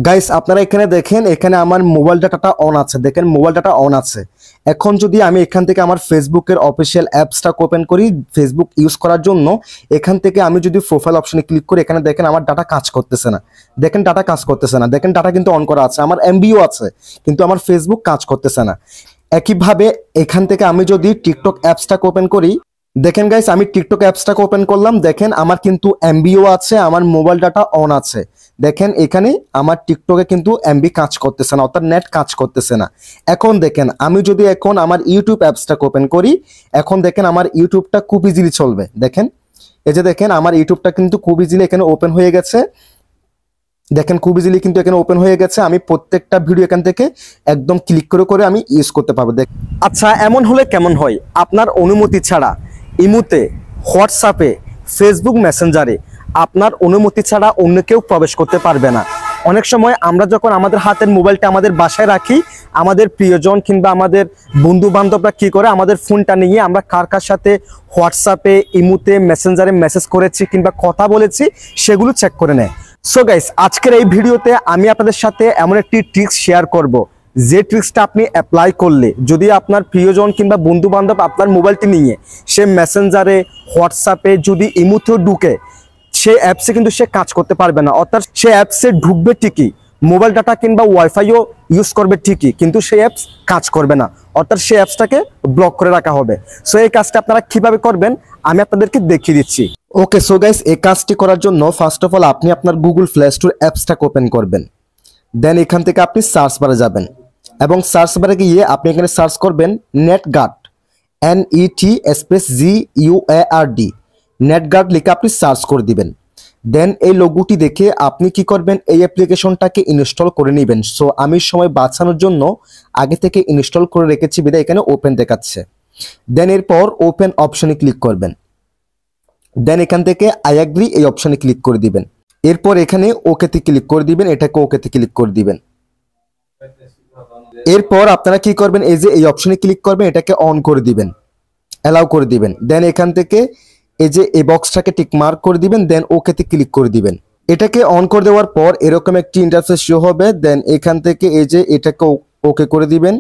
Guys আপনারা এখানে দেখেন, এখানে আমার মোবাইল ডাটাটা অন আছে। দেখেন মোবাইল ডাটা অন আছে। এখন যদি আমি এখান থেকে আমার ফেসবুকের অফিসিয়াল অ্যাপসটা ওপেন করি ফেসবুক ইউজ করার জন্য, এখান থেকে আমি যদি প্রোফাইল অপশনে ক্লিক করি, এখানে দেখেন আমার ডাটা কাজ করতেছে না। দেখেন ডাটা কাজ করতেছে না। দেখেন ডাটা কিন্তু অন করা আছে, আমার এমবিও আছে, কিন্তু আমার ফেসবুক কাজ করতেছে না। একইভাবে এখান থেকে আমি যদি টিকটক অ্যাপসটা ওপেন করি, দেখেন গাইস আমি টিকটক অ্যাপসটাকে ওপেন করলাম। দেখেন আমার কিন্তু এমবিও আছে, আমার মোবাইল ডাটা অন আছে। দেখেন এখানে আমার টিকটকে কিন্তু এমবি কাজ করতেছে না, অর্থাৎ নেট কাজ করতেছে না। এখন দেখেন আমি যদি এখন আমার ইউটিউব অ্যাপসটাকে ওপেন করি, এখন দেখেন আমার ইউটিউবটা খুব ইজিলি চলবে। দেখেন এই যে দেখেন আমার ইউটিউবটা কিন্তু খুব ইজিলি এখানে ওপেন হয়ে গেছে। দেখেন খুব ইজিলি কিন্তু এখানে ওপেন হয়ে গেছে। আমি প্রত্যেকটা ভিডিও এখান থেকে একদম ক্লিক করে করে আমি ইউজ করতে পারবো। আচ্ছা এমন হলে কেমন হয়? আপনার অনুমতি ছাড়া ইমুতে, হোয়াটসঅ্যাপে, ফেসবুক মেসেঞ্জারে আপনার অনুমতি ছাড়া অন্য কেউ প্রবেশ করতে পারবে না। অনেক সময় আমরা যখন আমাদের হাতের মোবাইলটা আমাদের বাসায় রাখি, আমাদের প্রিয়জন কিংবা আমাদের বন্ধু বান্ধবরা কি করে, আমাদের ফোনটা নিয়ে আমরা কার কার সাথে হোয়াটসঅ্যাপে, ইমুতে, মেসেঞ্জারে মেসেজ করেছি কিংবা কথা বলেছি সেগুলো চেক করে নেয়। সো গাইস আজকের এই ভিডিওতে আমি আপনাদের সাথে এমন একটি ট্রিক্স শেয়ার করব, যে ট্রিক্সটা আপনি অ্যাপ্লাই করলে যদি আপনার প্রিয়জন কিংবা বন্ধু বান্ধব আপনার মোবাইলটি নিয়ে সে মেসেঞ্জারে, হোয়াটসঅ্যাপে, যদি ইমুতেও ঢুকে, সে অ্যাপসে কিন্তু সে কাজ করতে পারবে না। অর্থাৎ সে অ্যাপসে ঢুকবে ঠিকই, মোবাইল ডাটা কিংবা ওয়াইফাইও ইউজ করবে ঠিকই, কিন্তু সেই অ্যাপস কাজ করবে না। অর্থাৎ সেই অ্যাপসটাকে ব্লক করে রাখা হবে। সো এই কাজটা আপনারা কিভাবে করবেন আমি আপনাদেরকে দেখিয়ে দিচ্ছি। ওকে সো গাইস এই কাজটি করার জন্য ফার্স্ট অফ অল আপনি আপনার গুগল প্লে স্টোর অ্যাপসটাকে ওপেন করবেন। দেন এখান থেকে আপনি সার্চ বারে যাবেন এবং সার্চ বারে গিয়ে আপনি এখানে সার্চ করবেন নেটগার্ড, NET_GUARD, নেটগার্ড লিখে আপনি সার্চ করে দিবেন। দেন এই লোগোটি দেখে আপনি কি করবেন, এই অ্যাপ্লিকেশনটাকে ইনস্টল করে নেবেন। সো আমি সময় বাঁচানোর জন্য আগে থেকে ইনস্টল করে রেখেছি বিধায় এখানে ওপেন দেখাচ্ছে। দেন এরপর ওপেন অপশনে ক্লিক করবেন। দেন এখান থেকে আই অ্যাগ্রি এই অপশনে ক্লিক করে দিবেন। এরপর এখানে ওকেতে ক্লিক করে দিবেন, এটাকে ওকেতে ক্লিক করে দিবেন। এরপর আপনারা কি করবেন, এই যে এই অপশনে ক্লিক করবেন, এটাকে অন করে দিবেন, অ্যালাউ করে দিবেন। দেন এখান থেকে এই যে এই বক্সটাকে টিক মার্ক করে দিবেন, দেন ওকেতে ক্লিক করে দিবেন। এটাকে অন করে দেওয়ার পর এরকম একটি ইন্টারফেস শো হবে। দেন এখান থেকে এই যে এটাকে ওকে করে দিবেন,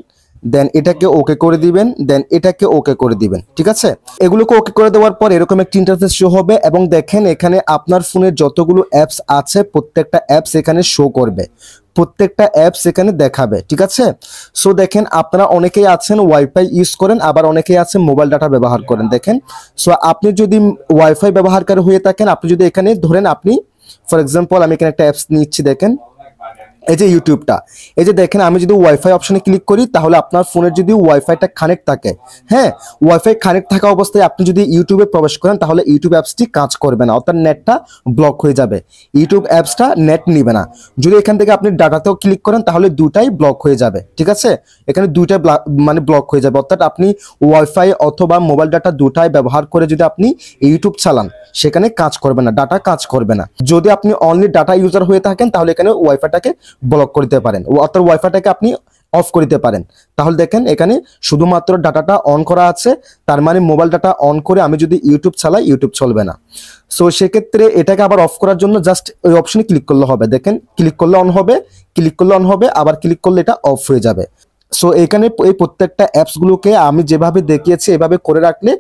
দেন এটাকে ওকে করে দিবেন, দেন এটাকে ওকে করে দিবেন। ঠিক আছে, এগুলোকে ওকে করে দেওয়ার পর এরকম একটি ইন্টারফেস শো হবে এবং দেখেন এখানে আপনার ফোনের যতগুলো অ্যাপস আছে প্রত্যেকটা অ্যাপস এখানে শো করবে, প্রত্যেকটা অ্যাপস এখানে দেখাবে। ঠিক আছে, সো দেখেন আপনারা অনেকেই আছেন ওয়াইফাই ইউজ করেন, আবার অনেকেই আছেন মোবাইল ডাটা ব্যবহার করেন। দেখেন সো আপনি যদি ওয়াইফাই ব্যবহারকারী হয়ে থাকেন, আপনি যদি এখানে ধরেন আপনি ফর এক্সাম্পল আমি এখানে একটা অ্যাপস নিচ্ছি, দেখেন এই যে ইউটিউবটা, এই যে দেখেন আমি যদি ওয়াইফাই অপশনে ক্লিক করি তাহলে আপনার ফোনের যদি ওয়াইফাইটা কানেক্ট থাকে, হ্যাঁ ওয়াইফাই কানেক্ট থাকা অবস্থায় আপনি যদি ইউটিউবে প্রবেশ করেন তাহলে ইউটিউব অ্যাপসটি কাজ করবে না, অর্থাৎ নেটটা ব্লক হয়ে যাবে, ইউটিউব অ্যাপসটা নেট নিবে না। যদি এখান থেকে আপনি ডাটাতেও ক্লিক করেন তাহলে দুটাই ব্লক হয়ে যাবে। ঠিক আছে, এখানে দুইটাই মানে ব্লক হয়ে যাবে, অর্থাৎ আপনি ওয়াইফাই অথবা মোবাইল ডাটা দুটাই ব্যবহার করে যদি আপনি ইউটিউব চালান সেখানে কাজ করবে না, ডাটা কাজ করবে না। যদি আপনি অনলি ডাটা ইউজার হয়ে থাকেন তাহলে এখানে ওয়াইফাইটাকে ব্লক করতে পারেন, অর্থাৎ ওয়াইফাইটাকে আপনি অফ করতে পারেন। তাহলে দেখেন এখানে শুধুমাত্র ডাটাটা অন করা আছে, তার মানে মোবাইল ডাটা অন করে আমি যদি ইউটিউব চালাই ইউটিউব চলবে না। সো সেক্ষেত্রে এটাকে আবার অফ করার জন্য জাস্ট ওই অপশনে ক্লিক করলে হবে। দেখেন ক্লিক করলে অন হবে, ক্লিক করলে অন হবে, আবার ক্লিক করলে এটা অফ হয়ে যাবে। সো এখানে এই প্রত্যেকটা অ্যাপসগুলোকে আমি যেভাবে দেখিয়েছি এভাবে করে রাখলে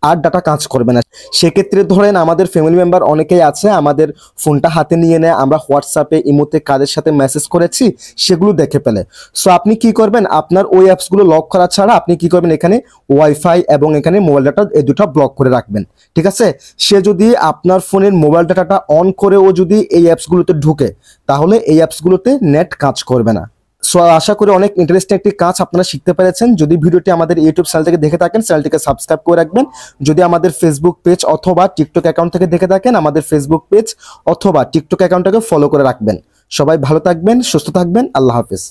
আর ডাটা কাজ করবে না। সেক্ষেত্রে ধরেন আমাদের ফ্যামিলি মেম্বার অনেকেই আছে, আমাদের ফোনটা হাতে নিয়ে নেয়, আমরা হোয়াটসঅ্যাপে, ইমোতে কাদের সাথে মেসেজ করেছি সেগুলো দেখে ফেলে। সো আপনি কি করবেন, আপনার ওই অ্যাপসগুলো লক করা ছাড়া আপনি কি করবেন, এখানে ওয়াইফাই এবং এখানে মোবাইল ডাটা এই দুটো ব্লক করে রাখবেন। ঠিক আছে, সে যদি আপনার ফোনের মোবাইল ডাটাটা অন করেও যদি এই অ্যাপসগুলোতে ঢুকে তাহলে এই অ্যাপসগুলোতে নেট কাজ করবে না। সো আশা করি অনেক ইন্টারেস্টিং একটি কাজ আপনারা শিখতে পেরেছেন। যদি ভিডিওটি আমাদের ইউটিউব চ্যানেল থেকে দেখে থাকেন চ্যানেলটিকে সাবস্ক্রাইব করে রাখবেন। যদি আমাদের ফেসবুক পেজ অথবা টিকটক অ্যাকাউন্ট থেকে দেখে থাকেন আমাদের ফেসবুক পেজ অথবা টিকটক অ্যাকাউন্টটাকে ফলো করে রাখবেন। সবাই ভালো থাকবেন, সুস্থ থাকবেন, আল্লাহ হাফেজ।